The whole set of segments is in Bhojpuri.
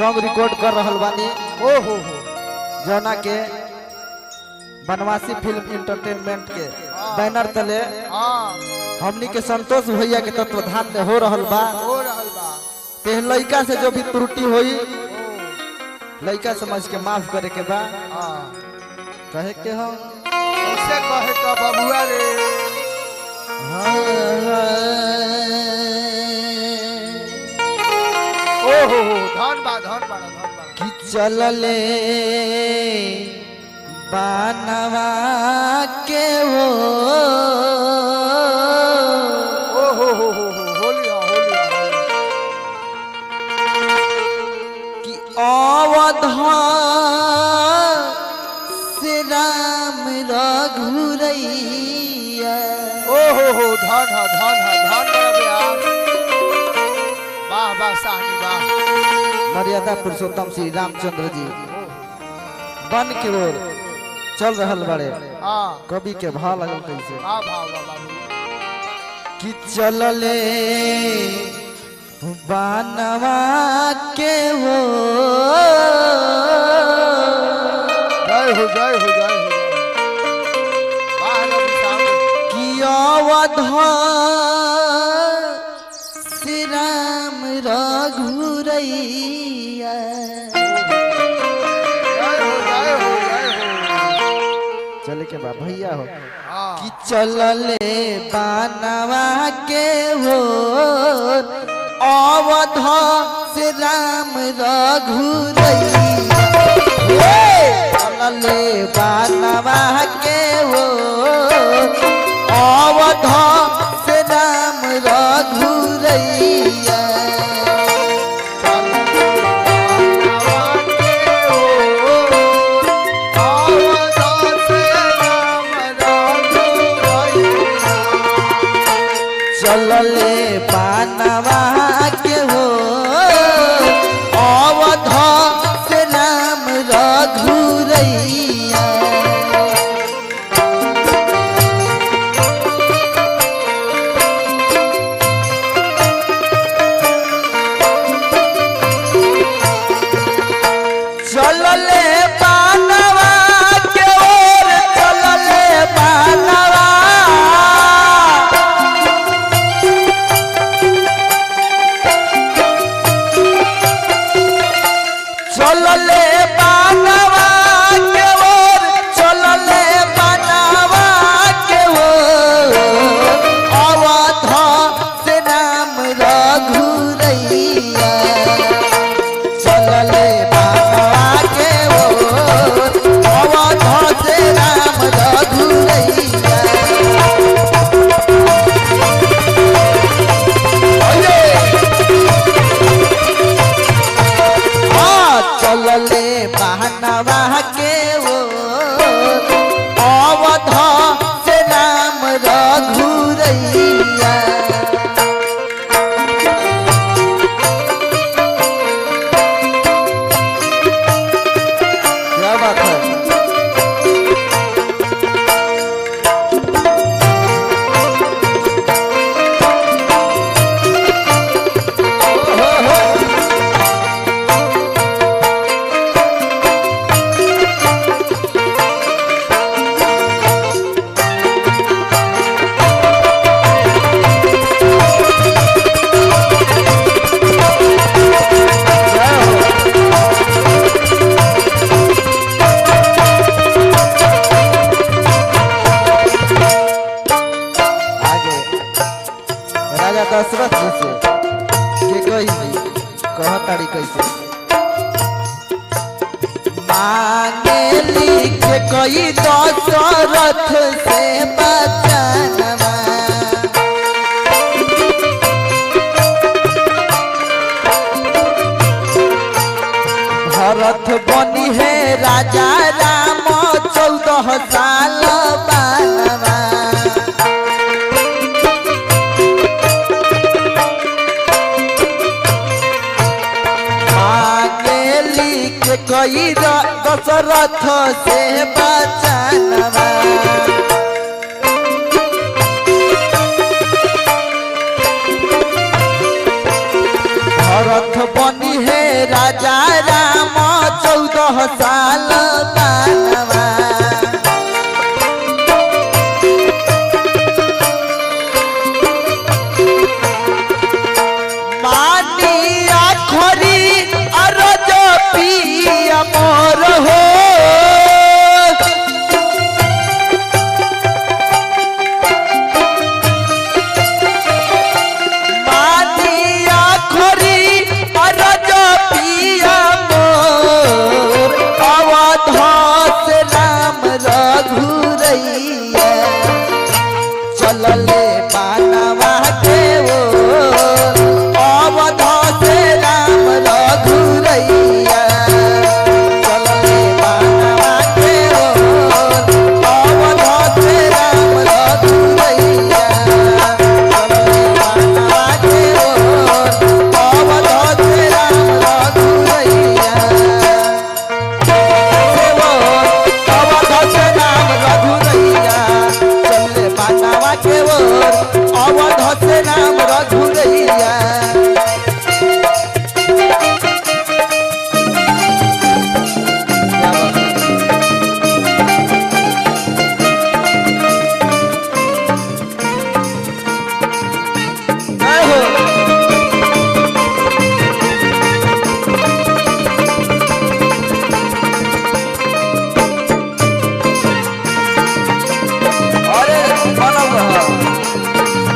सॉन्ग रिकॉर्ड कर रहल बानी। ओहो जौना के बनवासी फिल्म इंटरटेनमेंट के बैनर तले हमनी के संतोष भैया के तत्वाधान में हो रहल बा। ते लड़का से जो भी त्रुटि हुई लड़का समझ के माफ करे के बा। कहे के हम ऐसे कहे तो बबुआ रे ओहो धन बा कि चलले बानवा के वो होलिया कि अवध से राम रघुरैया। ओहो धन वाह वाह साहनी वाह। मर्यादा पुरुषोत्तम श्री रामचंद्र जी बन के ओर चल रहल बड़े। कवि के भाव लगल कैसे कि चलले बानवा के वो जय हो कि अवध श्री राम रघुरैया। चले के बा भैया हो कि चलले बानवा के हो अवध से राम रघुरैया। चलले बानवा के हो अवध से राम रघुरैया। चलले बानवा के हो अवध से राम रघुरैया। चलले बानवा के ओर चलले बानवा चलले बानवा के ओर चलले बानवा के ओर अवध से राम रघुरैया। चलले बानवा के ओर अवध से राम रघुरैया। चलले बानवा के वो अवध से राम रघुरैया। क्या बात है दशरथ जी से के कही कहताड़ी कैसे मांगे लिख कई दशरथ से बचनवा। भरत बनी है राजा राम 14 साल बनवा। कई दशरथ से बचनवा। भरत बनी है राजा साल दानवा मानिया खरी अरज पिया मोर हो मानिया खरी अरज पिया मोर अवधस राम रघुरैया चलले बानवा के वो अवधस राम रघुरैया चलले बानवा के वो अवधस राम रघुरैया चलले बानवा के वो अवधस राम रघुरैया अवधस राम रघुरैया चलले बानवा के वो अवधस राम रघुरैया अरे बनल रहा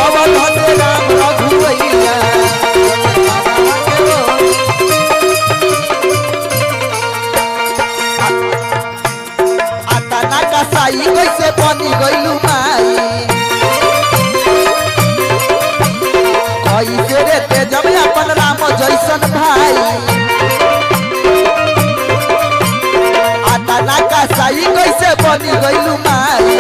अवधस राम रघुरैया आतना कसाई कैसे बनी गइलू माई कैसे रे तेजब अपन राम जैसन भाई आतना कसाई कैसे बनी गइलू माई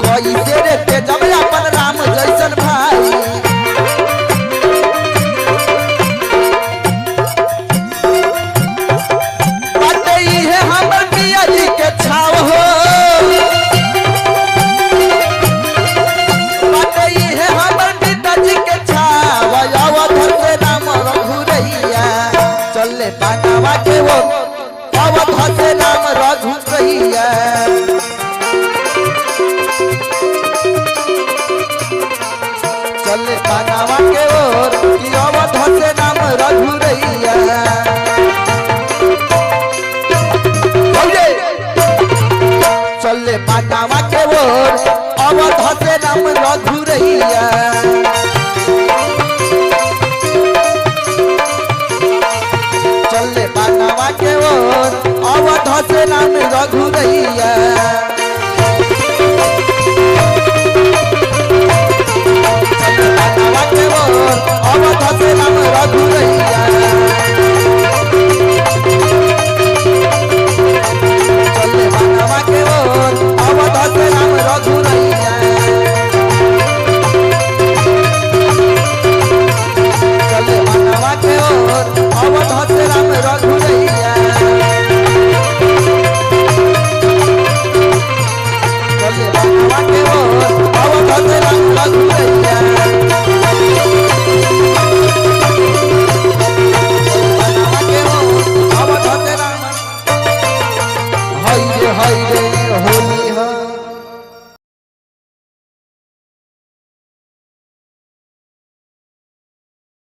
कैसे रे तेजब अपन राम जैसन भाई बाटे इहे हमर मियाँ जी के छाव हो बाटे इहे हमर पिताजी के छाव अवधस राम रघुरैया चले बानवा के वो अवधस राम रघुरैया चले बानवा के ओर कि अवधस राम रघुरैया चले बानवा के ओर अवधस राम रघुरैया चले बानवा के ओर अवधस राम रघुरैया बानवा के ओर अवधस राम रघुरैया चले बानवा के ओर अवधस राम रघुरैया चले बानवा के ओर अवधस राम रघुरैया चले बानवा के ओर अवधस राम रघुरैया हाय रे होली